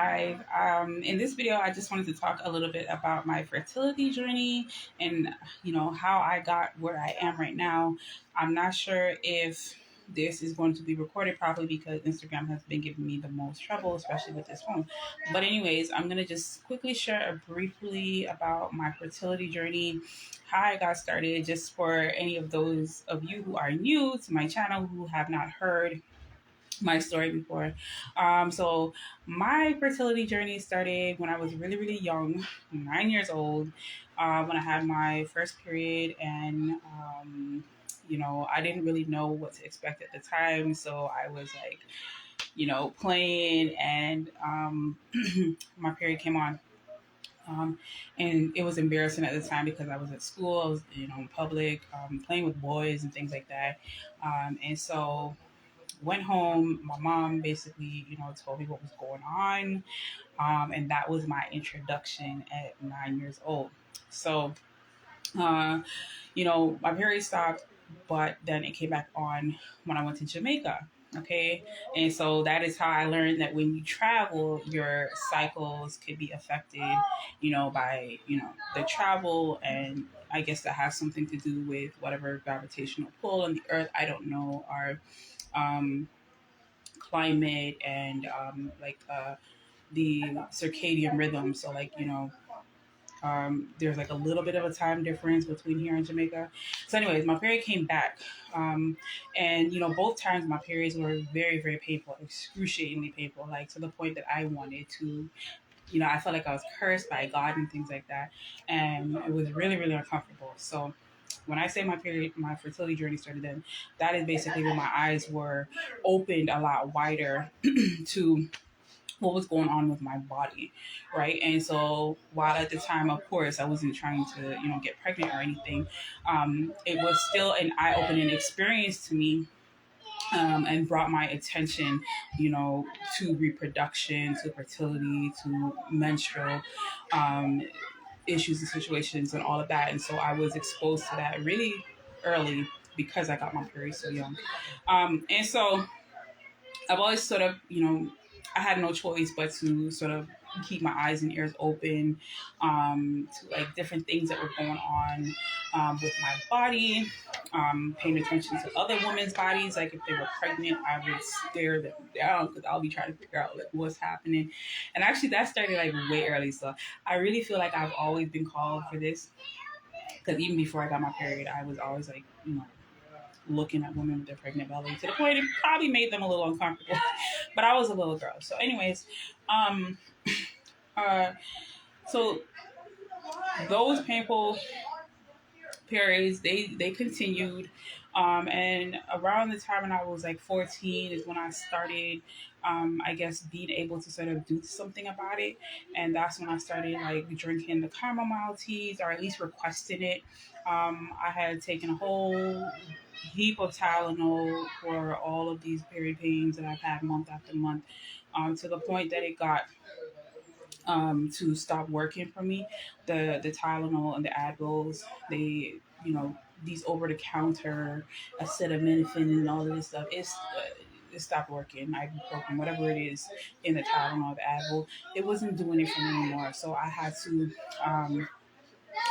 live. In this video, I just wanted to talk a little bit about my fertility journey and, how I got where I am right now. I'm not sure if this is going to be recorded properly because Instagram has been giving me the most trouble, especially with this phone. But anyways, I'm going to just quickly share briefly about my fertility journey, how I got started, just for any of those of you who are new to my channel who have not heard my story before. So my fertility journey started when I was really, really young, 9 years old, when I had my first period. And, I didn't really know what to expect at the time. So I was like, playing, and my period came on. And it was embarrassing at the time because I was at school, I was, in public, playing with boys and things like that. And so went home. My mom basically, told me what was going on. And that was my introduction at 9 years old. So, uh, my period stopped, but then it came back on when I went to Jamaica. Okay. And so that is how I learned that when you travel, your cycles could be affected, by, the travel. And I guess that has something to do with whatever gravitational pull on the earth. I don't know. Um, Climate and the circadian rhythm. So there's like a little bit of a time difference between here and Jamaica. So anyways, my period came back. And both times my periods were very, very painful, excruciatingly painful, like to the point that I wanted to, I felt like I was cursed by God and things like that. And it was really, really uncomfortable. So when I say my fertility journey started then, that is basically when my eyes were opened a lot wider to what was going on with my body, right? And so while at the time, of course, I wasn't trying to, get pregnant or anything, it was still an eye-opening experience to me. And brought my attention, to reproduction, to fertility, to menstrual issues and situations and all of that. And so I was exposed to that really early because I got my period so young. And so I've always sort of, I had no choice but to sort of keep my eyes and ears open to like different things that were going on with my body, paying attention to other women's bodies. Like if they were pregnant, I would stare them down because I'll be trying to figure out like what's happening. And actually that started like way early. So I really feel like I've always been called for this because even before I got my period, I was always like, looking at women with their pregnant belly to the point it probably made them a little uncomfortable. But I was a little girl. So anyways, um, so those painful periods, they continued. And around the time when I was like 14 is when I started, I guess, being able to sort of do something about it. And that's when I started like drinking the chamomile teas, or at least requesting it. I had taken a whole heap of Tylenol for all of these period pains that I've had month after month, to the point that it got to stop working for me. The Tylenol and the Advils, they, these over the counter acetaminophen and all of this stuff, it stopped working. Ibuprofen, whatever it is in the Tylenol, the Advil, it wasn't doing it for me anymore. So I had to.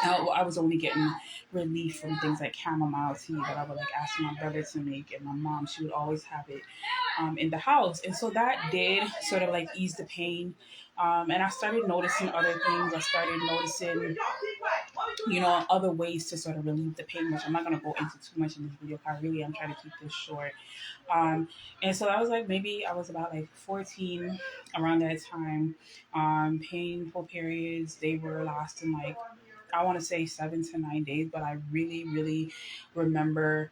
I was only getting relief from things like chamomile tea that I would like ask my brother to make, and my mom, she would always have it in the house. And so that did sort of like ease the pain. And I started noticing other things. I started noticing, other ways to sort of relieve the pain, which I'm not going to go into too much in this video. I really am trying to keep this short. And so that was like, maybe I was about like 14 around that time. Painful periods, they were lasting like, I want to say 7 to 9 days, but I really, really remember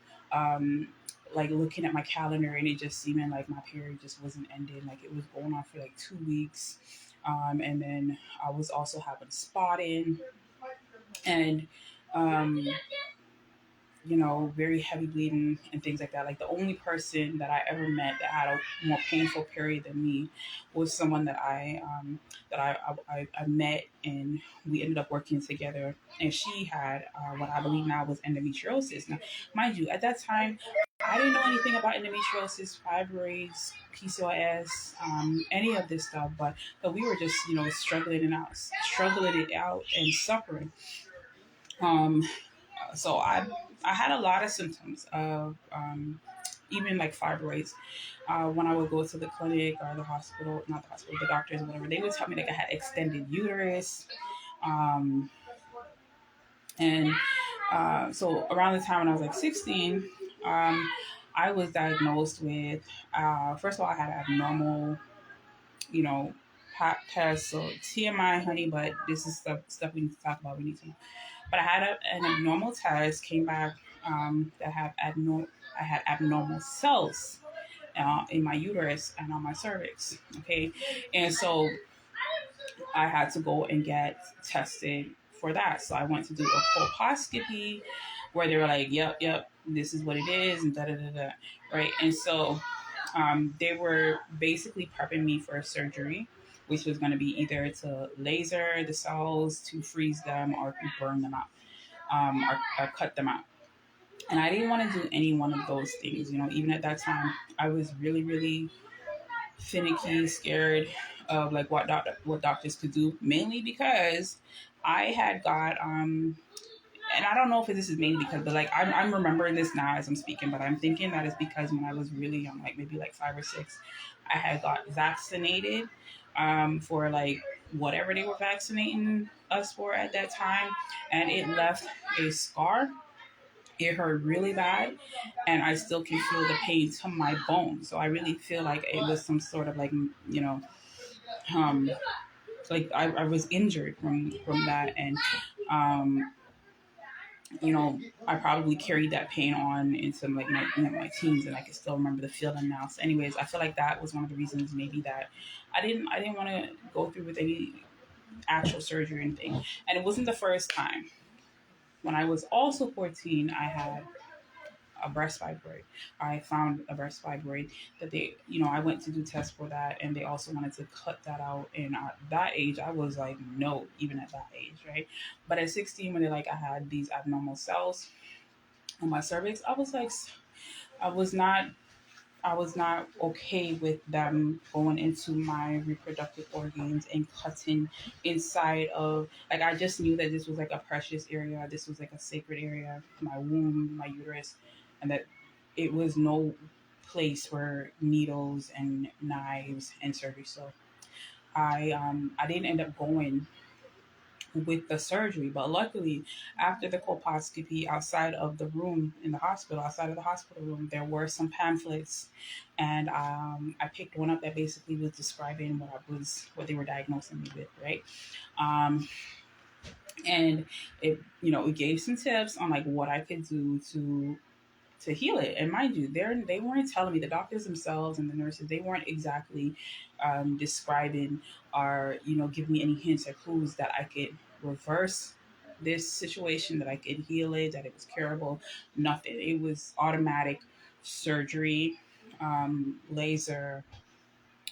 like looking at my calendar and it just seeming like my period just wasn't ending. Like it was going on for like 2 weeks. And then I was also having spotting, and very heavy bleeding and things like that. Like the only person that I ever met that had a more painful period than me was someone that I met, and we ended up working together. And she had what I believe now was endometriosis. Now, mind you, at that time, I didn't know anything about endometriosis, fibroids, PCOS, any of this stuff, but we were just struggling it out and suffering. Um, so I had a lot of symptoms of even like fibroids. When I would go to the clinic or the hospital, not the hospital, the doctors, whatever, they would tell me like I had extended uterus. Um, and so around the time when I was like 16, um, I was diagnosed with, first of all, I had abnormal, you know, pap test. So TMI, honey, but this is stuff we need to talk about. We need to know. But I had an abnormal test, came back that I had abnormal cells in my uterus and on my cervix. Okay, and so I had to go and get tested for that. So I went to do a colposcopy, where they were like, "Yep, this is what it is," and da da da da. Right, and so they were basically prepping me for a surgery, which was going to be either to laser the cells to freeze them or to burn them out, or cut them out. And I didn't want to do any one of those things. Even at that time, I was really, really finicky, scared of like what doctors could do, mainly because I had got and I don't know if this is mainly because, but like I'm remembering this now as I'm speaking, but I'm thinking that it's because when I was really young, like maybe like 5 or 6, I had got vaccinated for like whatever they were vaccinating us for at that time, and it left a scar. It hurt really bad, and I still can feel the pain to my bones. So I really feel like it was some sort of like, um, like I was injured from that, and um, I probably carried that pain on into like my teens, and I can still remember the feeling now. So, anyways, I feel like that was one of the reasons maybe that I didn't want to go through with any actual surgery or anything, and it wasn't the first time. When I was also 14, I had a breast fibroid. I found a breast fibroid that I went to do tests for that, and they also wanted to cut that out. And at that age, I was like, no, even at that age, right? But at 16, when I had these abnormal cells on my cervix, I was like, I was not. I was not okay with them going into my reproductive organs and cutting inside of, like, I just knew that this was like a precious area. This was like a sacred area, my womb, my uterus, and that it was no place for needles and knives and surgery. So I didn't end up going with the surgery. But luckily, after the colposcopy, outside of the room in the hospital, outside of the hospital room, there were some pamphlets, and I picked one up that basically was describing what they were diagnosing me with, right? Um, and it gave some tips on like what I could do to heal it. And mind you, they weren't telling me, the doctors themselves and the nurses, they weren't exactly describing or giving me any hints or clues that I could reverse this situation, that I could heal it, that it was curable. Nothing. It was automatic surgery, laser,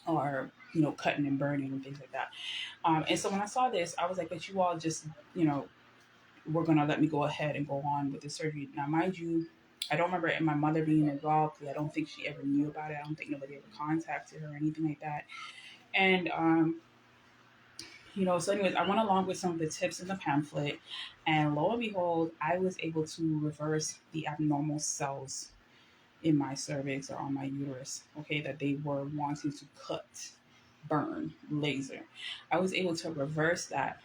or cutting and burning and things like that. And so when I saw this, I was like, but you all just were gonna let me go ahead and go on with the surgery. Now, mind you, I don't remember my mother being involved, because I don't think she ever knew about it. I don't think nobody ever contacted her or anything like that. And so anyways, I went along with some of the tips in the pamphlet, and lo and behold, I was able to reverse the abnormal cells in my cervix or on my uterus, okay, that they were wanting to cut, burn, laser. I was able to reverse that.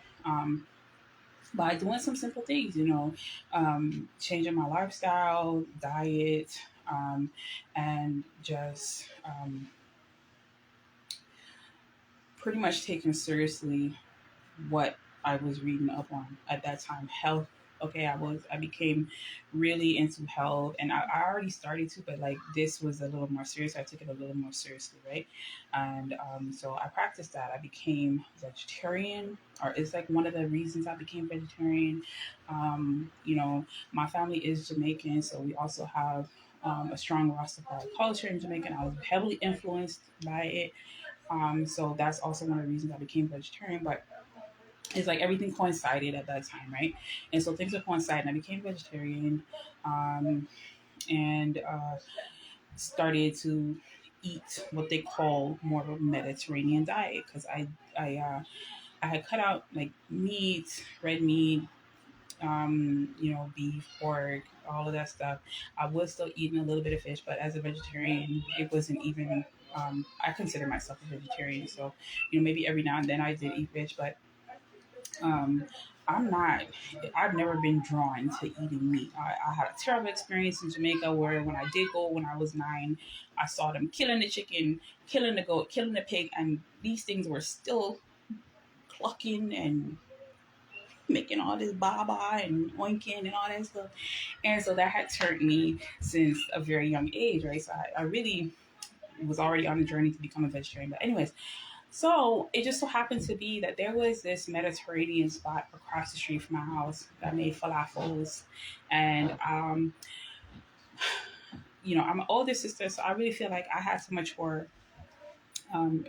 By doing some simple things, changing my lifestyle, diet, and just pretty much taking seriously what I was reading up on at that time, health Okay, I became really into health, and I already started to, but like this was a little more serious. I took it a little more seriously, right? And so I practiced that. I became vegetarian, or it's like one of the reasons I became vegetarian. You know, my family is Jamaican, so we also have a strong Rastafari culture in Jamaica. I was heavily influenced by it. So that's also one of the reasons I became vegetarian. But it's like everything coincided at that time, right? And so things are coinciding. I became vegetarian, um, and started to eat what they call more of a Mediterranean diet because I had cut out like meat, red meat, beef, pork, all of that stuff. I was still eating a little bit of fish, but as a vegetarian, it wasn't even. I consider myself a vegetarian, so maybe every now and then I did eat fish, but um, I'm not. I've never been drawn to eating meat. I had a terrible experience in Jamaica where when I did go when I was 9, I saw them killing the chicken, killing the goat, killing the pig, and these things were still clucking and making all this baba and oinking and all that stuff. And so that had turned me since a very young age, right? So I really was already on the journey to become a vegetarian. But anyways, so it just so happened to be that there was this Mediterranean spot across the street from my house that made falafels. And, I'm an older sister, so I really feel like I had to mature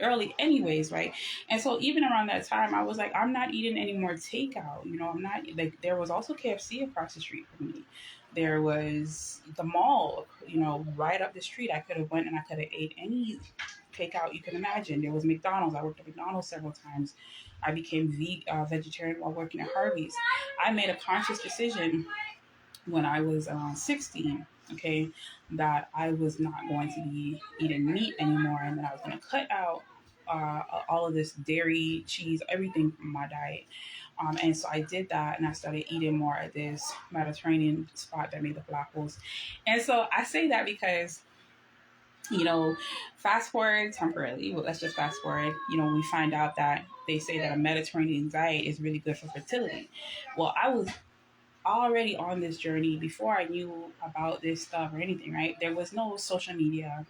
early anyways, right? And so even around that time, I was like, I'm not eating any more takeout. I'm not like, there was also KFC across the street from me. There was the mall, right up the street. I could have went and I could have ate any takeout you can imagine. There was McDonald's. I worked at McDonald's several times. I became vegetarian while working at Harvey's. I made a conscious decision when I was 16, okay, that I was not going to be eating meat anymore and that I was going to cut out all of this dairy, cheese, everything from my diet. And so I did that and I started eating more at this Mediterranean spot that made the falafels. And so I say that because, fast forward temporarily, well, let's just fast forward, we find out that they say that a Mediterranean diet is really good for fertility. Well, I was already on this journey before I knew about this stuff or anything, right? There was no social media.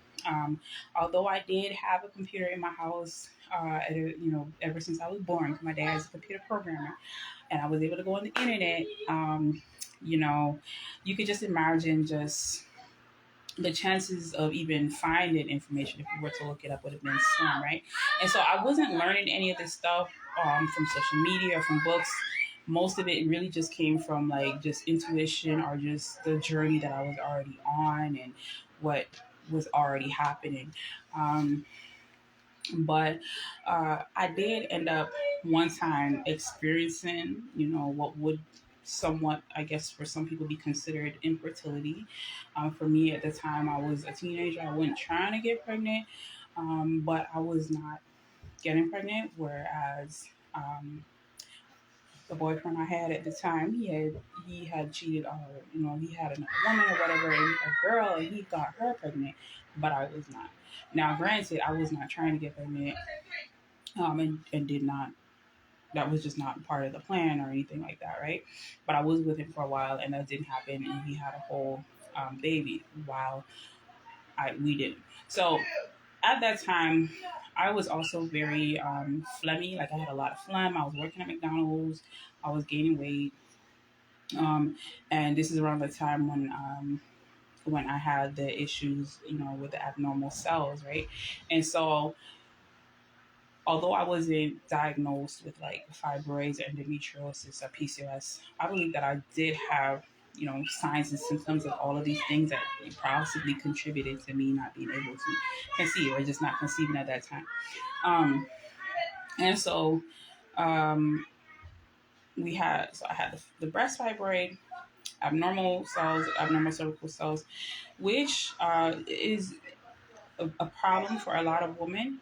Although I did have a computer in my house, ever since I was born. My dad is a computer programmer, and I was able to go on the internet. You know, you could just imagine just the chances of even finding information if you were to look it up would have been slim, right? And so I wasn't learning any of this stuff from social media or from books. Most of it really just came from like just intuition or just the journey that I was already on and what was already happening. Um, but I did end up one time experiencing, what would somewhat, I guess, for some people be considered infertility. For me at the time, I was a teenager. I wasn't trying to get pregnant, but I was not getting pregnant. Whereas the boyfriend I had at the time, he had cheated on her. He had another woman or whatever, and a girl, and he got her pregnant, but I was not. Now, granted, I was not trying to get pregnant, and did not. That was just not part of the plan or anything like that, right? But I was with him for a while, and that didn't happen, and he had a whole baby while we didn't. So at that time, I was also very phlegmy. Like I had a lot of phlegm. I was working at McDonald's. I was gaining weight, and this is around the time when I had the issues, with the abnormal cells, right? And so although I wasn't diagnosed with like fibroids or endometriosis or PCOS, I believe that I did have, signs and symptoms of all of these things that possibly contributed to me not being able to conceive or just not conceiving at that time. And so I had the breast fibroid, abnormal cells, abnormal cervical cells, which is a problem for a lot of women.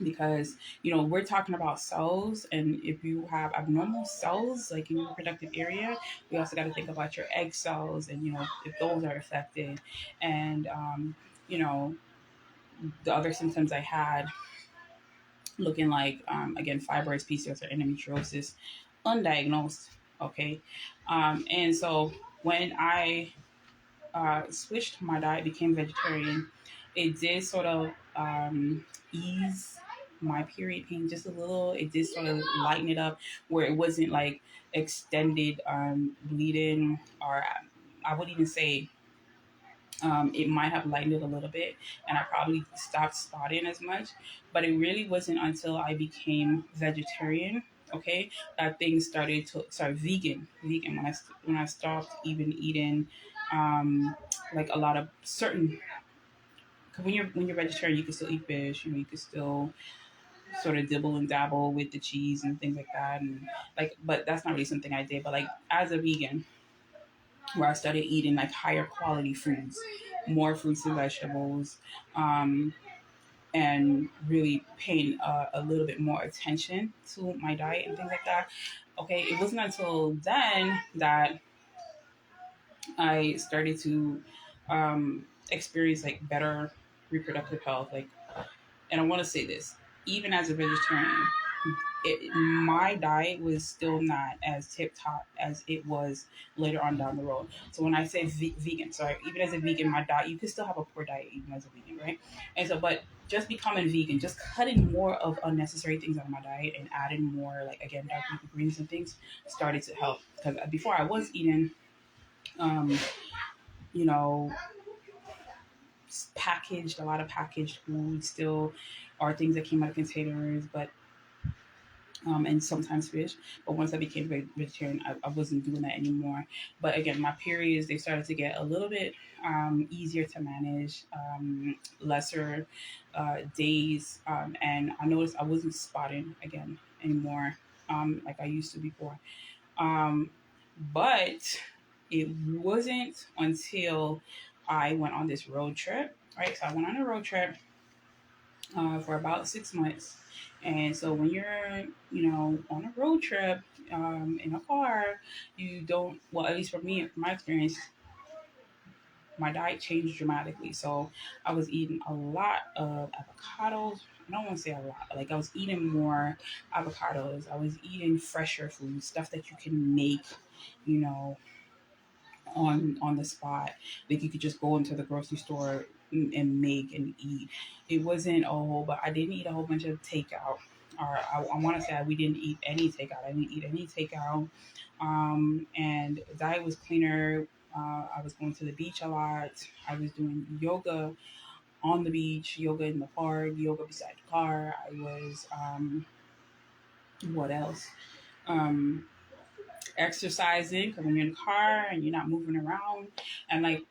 Because we're talking about cells, and if you have abnormal cells like in your reproductive area, we also got to think about your egg cells, and if those are affected. And you know the other symptoms I had, looking like again fibroids, PCOS, or endometriosis, undiagnosed. Okay. And so when I switched my diet, became vegetarian, it did sort of ease my period pain just a little. It did sort of lighten it up where it wasn't like extended bleeding, or I would even say it might have lightened it a little bit, and I probably stopped spotting as much. But it really wasn't until I became vegetarian, okay, that things started to sorry vegan when I stopped even eating like a lot of certain. Cause when you're vegetarian, you can still eat fish. You can still sort of dibble and dabble with the cheese and things like that, and like, but that's not really something I did. But like as a vegan, where I started eating like higher quality foods, more fruits and vegetables, um, and really paying a little bit more attention to my diet and things like that. Okay, it wasn't until then that I started to experience like better reproductive health. Like, and I want to say this, even as a vegetarian, my diet was still not as tip top as it was later on down the road. So when I say vegan, sorry, even as a vegan, my diet, you can still have a poor diet even as a vegan, right? And so, but just becoming vegan, just cutting more of unnecessary things out of my diet and adding more, like again, dark leafy greens and things, started to help. Because before I was eating, um, you know, a lot of packaged food still, or things that came out of containers, but and sometimes fish. But once I became vegetarian, I wasn't doing that anymore. But again, my periods, they started to get a little bit easier to manage, lesser days, and I noticed I wasn't spotting again anymore like I used to before. Um, but it wasn't until I went on this road trip. Right, so I went on a road trip for about 6 months. And so when you're, on a road trip in a car, you don't, well, at least for me, from my experience, my diet changed dramatically. So I was eating a lot of avocados. I don't want to say a lot, but like I was eating more avocados. I was eating fresher food, stuff that you can make, you know, on the spot. Like you could just go into the grocery store and make and eat. It wasn't but I didn't eat a whole bunch of takeout. Or I want to say we didn't eat any takeout. I didn't eat any takeout. And the diet was cleaner. I was going to the beach a lot. I was doing yoga on the beach, yoga in the park, yoga beside the car. I was what else? Um, Exercising, because when you're in the car and you're not moving around, and like,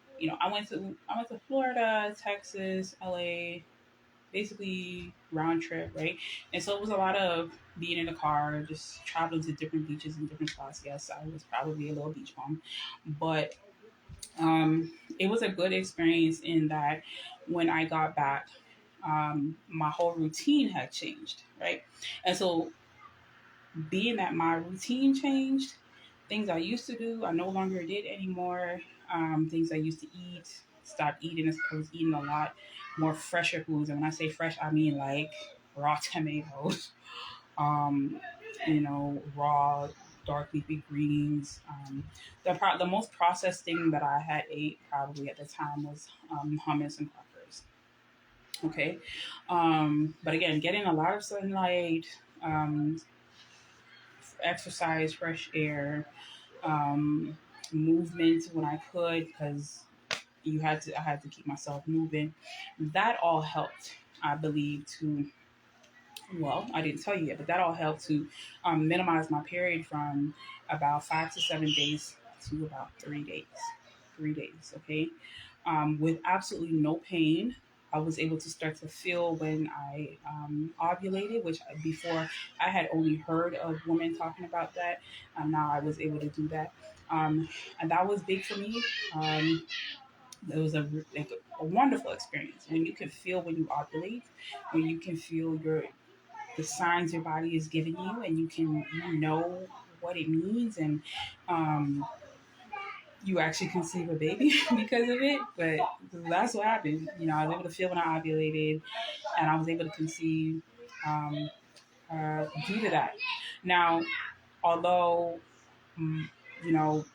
I went to Florida, Texas, LA, basically round trip, right? And so it was a lot of being in the car, just traveling to different beaches and different spots. Yes, I was probably a little beach bum, but it was a good experience in that when I got back, my whole routine had changed, right? And so being that my routine changed, things I used to do, I no longer did anymore. Things I used to eat, stopped eating. I was eating a lot more fresher foods. And when I say fresh, I mean like raw tomatoes, um, raw dark leafy greens. The most processed thing that I had ate probably at the time was hummus and crackers. Okay. But again, getting a lot of sunlight, um, exercise, fresh air, um, movement when I could, because I had to keep myself moving. That all helped, I believe, to, well, I didn't tell you yet, but that all helped to minimize my period from about 5 to 7 days to about 3 days. 3 days, okay? With absolutely no pain. I was able to start to feel when I ovulated, which before I had only heard of women talking about that. Now I was able to do that. And that was big for me. It was a wonderful experience when you can feel when you ovulate, when you can feel the signs your body is giving you, and you know what it means, and you actually conceive a baby because of it. But that's what happened. I was able to feel when I ovulated, and I was able to conceive due to that. Now, although mm, you know,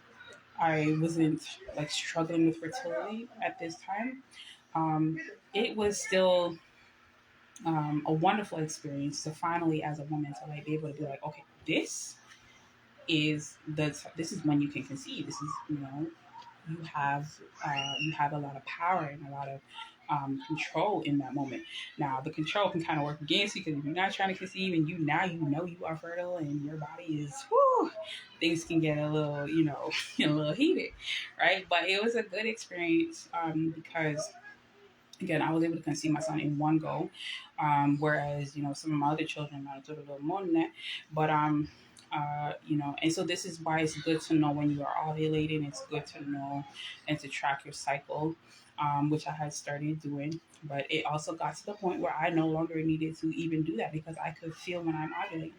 I wasn't like struggling with fertility at this time. Um, it was still a wonderful experience to finally, as a woman, to like be able to be like, okay, this is when you can conceive. This is, you have you have a lot of power and a lot of control in that moment. Now the control can kind of work against you because if you're not trying to conceive and you know you are fertile and your body is whoo, things can get a little a little heated, right? But it was a good experience because again, I was able to conceive my son in one go, whereas some of my other children might have took a little more than that. But and so this is why it's good to know when you are ovulating. It's good to know and to track your cycle, which I had started doing. But it also got to the point where I no longer needed to even do that because I could feel when I'm ovulating.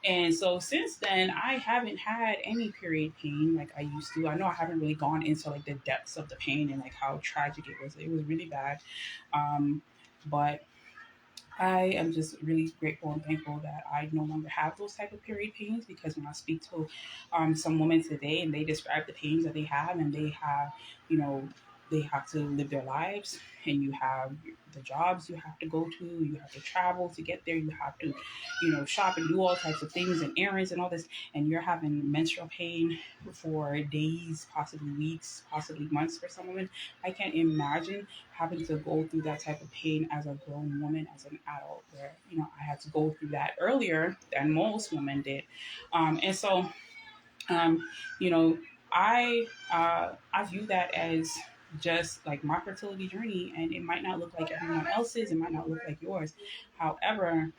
And so since then, I haven't had any period pain like I used to. I know I haven't really gone into like the depths of the pain and like how tragic it was. It was really bad. Um, but I am just really grateful and thankful that I no longer have those type of period pains because when I speak to some women today and they describe the pains that they have and they have, you know, they have to live their lives and you have the jobs you have to go to, you have to travel to get there, you have to, shop and do all types of things and errands and all this, and you're having menstrual pain for days, possibly weeks, possibly months for some women. I can't imagine having to go through that type of pain as a grown woman, as an adult, where I had to go through that earlier than most women did, and so um, you know, I view that as just like my fertility journey, and it might not look like everyone else's, it might not look like yours. However,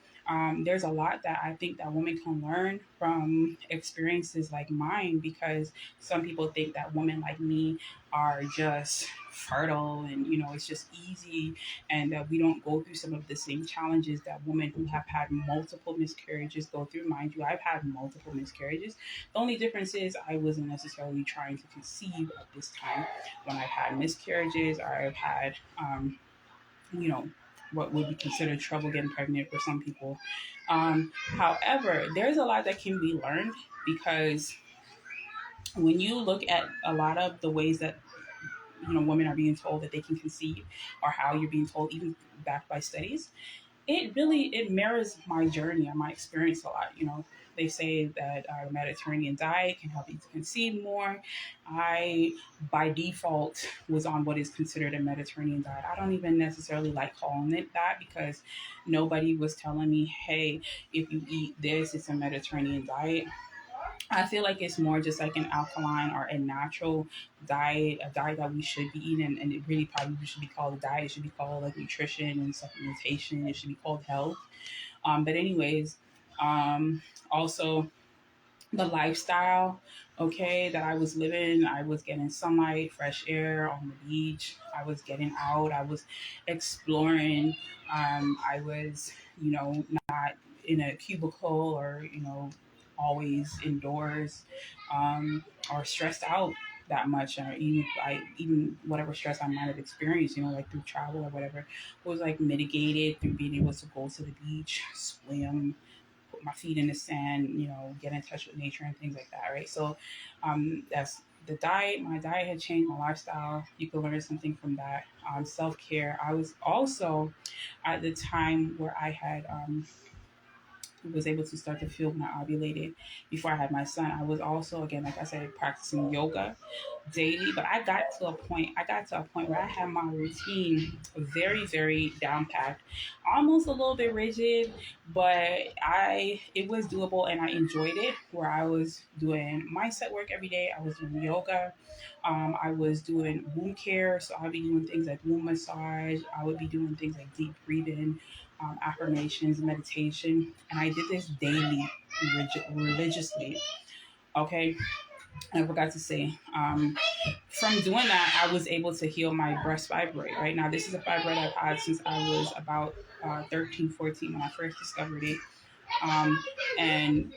there's a lot that I think that women can learn from experiences like mine because some people think that women like me are just fertile and it's just easy and that we don't go through some of the same challenges that women who have had multiple miscarriages go through. Mind you, I've had multiple miscarriages. The only difference is I wasn't necessarily trying to conceive at this time. When I've had miscarriages or I've had, you know, what would be considered trouble getting pregnant for some people. However, there's a lot that can be learned because when you look at a lot of the ways that women are being told that they can conceive or how you're being told even backed by studies, it mirrors my journey and my experience a lot. They say that the Mediterranean diet can help you to conceive more. I, by default, was on what is considered a Mediterranean diet. I don't even necessarily like calling it that because nobody was telling me, hey, if you eat this, it's a Mediterranean diet. I feel like it's more just like an alkaline or a natural diet, a diet that we should be eating, and it really probably should be called a diet. It should be called like nutrition and supplementation. It should be called health. But anyways, also the lifestyle, okay, that I was living. I was getting sunlight, fresh air on the beach. I was getting out. I was exploring. I was, not in a cubicle or, always indoors or stressed out that much or even whatever stress I might have experienced, like through travel or whatever, was like mitigated through being able to go to the beach, swim, put my feet in the sand, get in touch with nature and things like that, right? So that's the diet. My diet had changed, my lifestyle. You could learn something from that. Self care. I was also at the time where I had was able to start to feel when I ovulated before I had my son. I was also, again, like I said, practicing yoga daily, but I got to a point where I had my routine very, very down packed, almost a little bit rigid, but it was doable and I enjoyed it, where I was doing mindset work every day. I was doing yoga. I was doing wound care, so I'd be doing things like womb massage. I would be doing things like deep breathing, affirmations, meditation, and I did this daily, religiously. Okay, I forgot to say, from doing that, I was able to heal my breast fibroid. Right now, this is a fibroid I've had since I was about 13, 14 when I first discovered it, and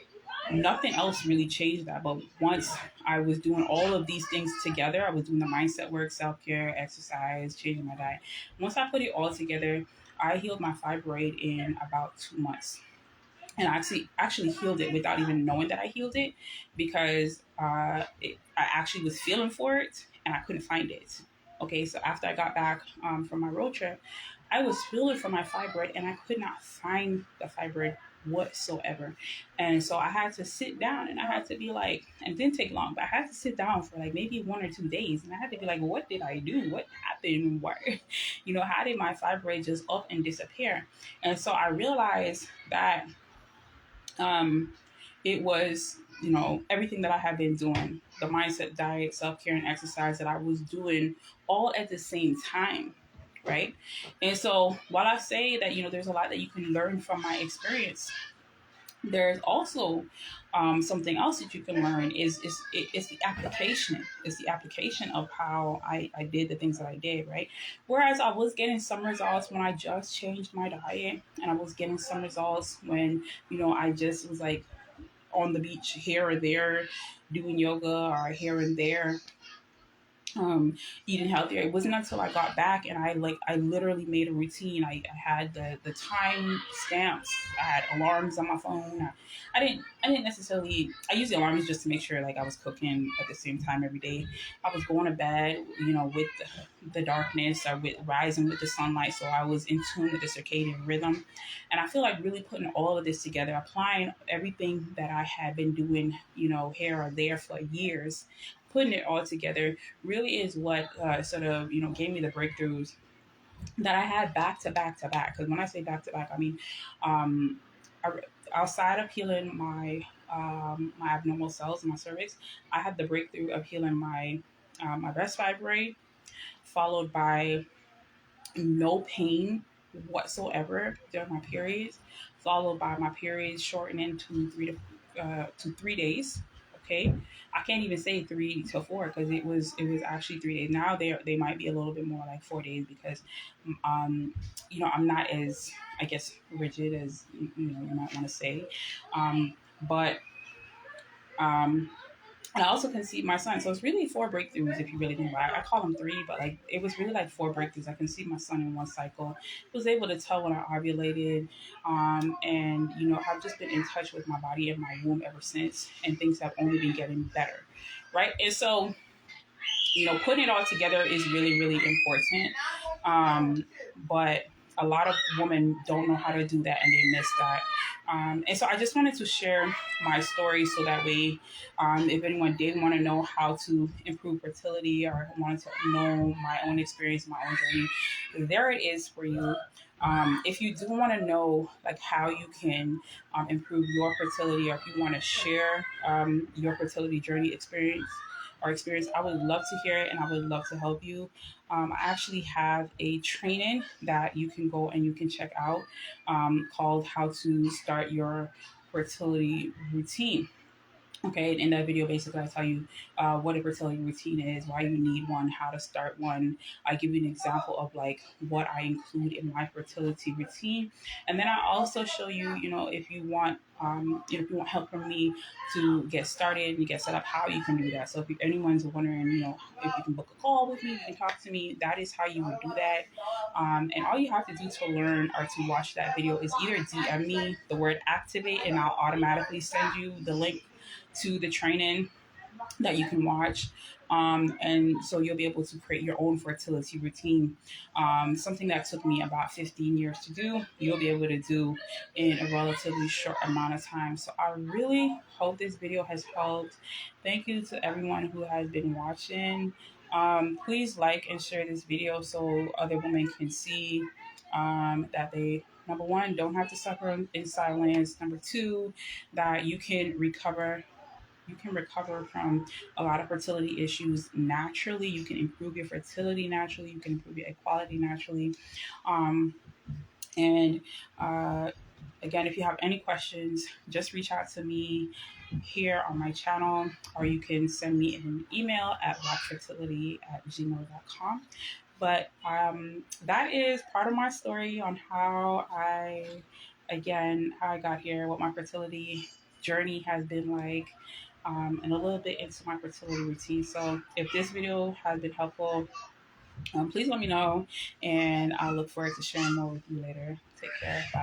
nothing else really changed that. But once I was doing all of these things together, I was doing the mindset work, self-care, exercise, changing my diet. Once I put it all together, I healed my fibroid in about 2 months. and I actually healed it without even knowing that I healed it, because I actually was feeling for it and I couldn't find it. Okay, so after I got back from my road trip, I was feeling for my fibroid and I could not find the fibroid whatsoever. And so I had to sit down and I had to be like, and it didn't take long, but I had to sit down for like maybe 1 or 2 days, and I had to be like, what did I do? What happened? Why, how did my fibroid just up and disappear? And so I realized that um, it was, everything that I had been doing, the mindset, diet, self care, and exercise that I was doing all at the same time. Right. And so while I say that, there's a lot that you can learn from my experience, there's also something else that you can learn it's the application. It's the application of how I did the things that I did, right? Whereas I was getting some results when I just changed my diet, and I was getting some results when, I just was like on the beach here or there doing yoga, or here and there eating healthier. It wasn't until I got back and I literally made a routine. I had the time stamps. I had alarms on my phone. I didn't necessarily, I used the alarms just to make sure like I was cooking at the same time every day. I was going to bed, with the darkness, or with rising with the sunlight, so I was in tune with the circadian rhythm. And I feel like really putting all of this together, applying everything that I had been doing, here or there for years, putting it all together really is what sort of gave me the breakthroughs that I had back to back to back. Because when I say back to back, I mean um, I, outside of healing my abnormal cells in my cervix, I had the breakthrough of healing my breast fibroid, followed by no pain whatsoever during my periods, followed by my periods shortening to 3 days. Okay, I can't even say 3 to 4 because it was actually 3 days. Now they might be a little bit more like 4 days because I'm not as, I guess, rigid as you might want to say, but um and I also conceived my son. So it's really 4 breakthroughs if you really think about it. I call them three, but like it was really like 4 breakthroughs. I conceived my son in one cycle. Was able to tell when I ovulated. And I've just been in touch with my body and my womb ever since. And things have only been getting better. Right. And so, putting it all together is really, really important. But a lot of women don't know how to do that and they miss that. And so I just wanted to share my story so that way, if anyone did want to know how to improve fertility or wanted to know my own experience, my own journey, there it is for you. If you do want to know like how you can improve your fertility, or if you want to share your fertility journey experience, I would love to hear it and I would love to help you. I actually have a training that you can go and you can check out called How to Start Your Fertility Routine. Okay, in that video, basically, I tell you what a fertility routine is, why you need one, how to start one. I give you an example of like what I include in my fertility routine, and then I also show you, if you want, if you want help from me to get started and get set up, how you can do that. So if anyone's wondering, if you can book a call with me, you can talk to me. That is how you would do that. And all you have to do to learn or to watch that video is either DM me the word activate, and I'll automatically send you the link to the training that you can watch. And so you'll be able to create your own fertility routine. Something that took me about 15 years to do, you'll be able to do in a relatively short amount of time. So I really hope this video has helped. Thank you to everyone who has been watching. Please like and share this video so other women can see that they, number one, don't have to suffer in silence. Number two, that you can recover from a lot of fertility issues naturally. You can improve your fertility naturally. You can improve your equality naturally. Um, and again, if you have any questions, just reach out to me here on my channel, or you can send me an email at blackfertility@gmail.com. But that is part of my story on how I got here, what my fertility journey has been like, and a little bit into my fertility routine. So if this video has been helpful, please let me know, and I'll look forward to sharing more with you later. Take care. Bye.